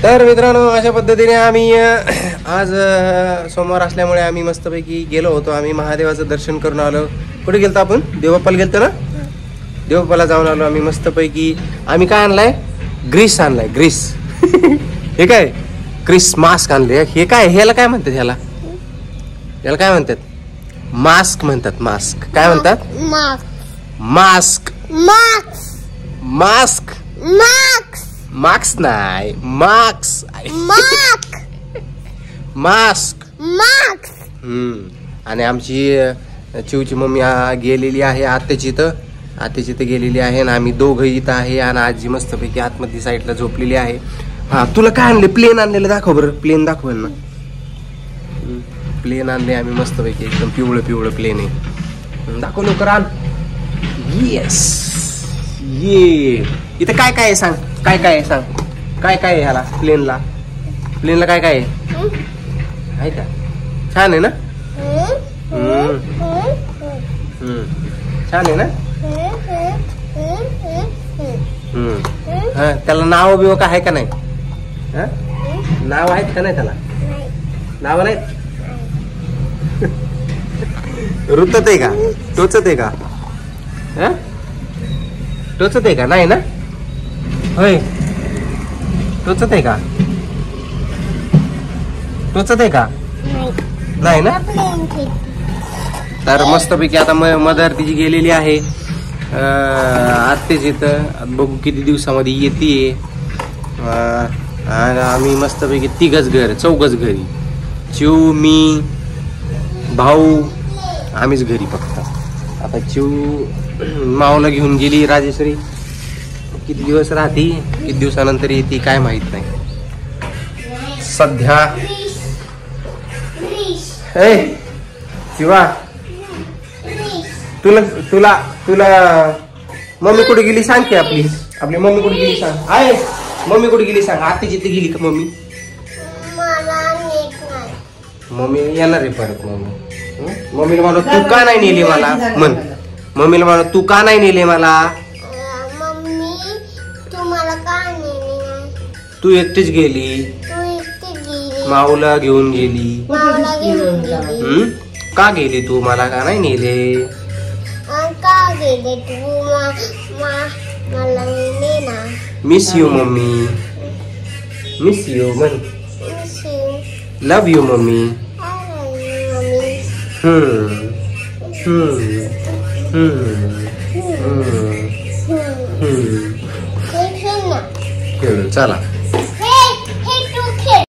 तर मित्रांनो अशा पद्धतीने आम्ही आज सोमवार असल्यामुळे आम्ही मस्तपैकी गेलो होतो. आम्ही महादेवाचं दर्शन करून आलो. कुठे गेलतो आपण? देवबाप्पाला गेलतो ना. देवबाप्पाला जाऊन आलो आम्ही मस्तपैकी. आम्ही काय आणलाय? ग्रीस आणलाय. ग्रीस हे काय? ग्रीस मास्क आणले. हे काय? ह्याला काय म्हणतात? ह्याला काय म्हणतात? मास्क म्हणतात. मास्क काय म्हणतात? मास्क. मास्क. मास्क नाही. मास्क. मास्क. आणि आमची चिवची मम्मी गेलेली आहे आत्याची इथं. आत्याची इथं गेलेली आहे आणि आम्ही दोघं इथं आहे. आणि आजी मस्तपैकी आतमध्ये साईडला झोपलेली आहे. हा तुला काय आणले? प्लेन आणलेलं दाखव बरं. प्लेन दाखव ना. प्लेन आणले आम्ही मस्तपैकी. एकदम पिवळं पिवळं प्लेन आहे. दाखव लवकर आण. येस. ये इथं काय काय आहे सांग. काय काय आहे सांग. काय काय आहे ह्याला? प्लेनला काय काय आहे का? छान आहे ना. छान आहे ना. हा त्याला नाव बिव काय आहे का नाही? नाव आहेत का नाही त्याला? नाव नाहीत. रुतत आहे का? टोचत आहे का? टोचत आहे का? नाही ना. होय टोचत आहे का? टोचत आहे का? नाही ना. तर मस्तपैकी आता मदर तिची गेलेली आहे आत्तेच इथं. बघू किती दिवसामध्ये येते. आम्ही मस्तपैकी चौघच घरी. चिव, मी, भाऊ, आम्हीच घरी फक्त. आता चिव माऊला घेऊन गेली राजेश्वरी. किती दिवस राहते, किती दिवसानंतर येते काय माहित नाही सध्या. शिवा तुला मम्मी कुठे गेली सांग की. आपली मम्मी कुठे गेली सांग. आहे मम्मी कुठे गेली सांग. आत्याची इथे गेली का मम्मी? मम्मी येणार आहे परत. मम्मीला म्हणा तू का नाही नेली मला. म्हण मम्मीला म्हणा तू का नाही नेले मला. तू एकटीच गेली. माऊला घेऊन गेली. का गेली तू? मला का नाही नेले. Miss you mummy. Miss you म्हण. लव यू मम्मी. चला.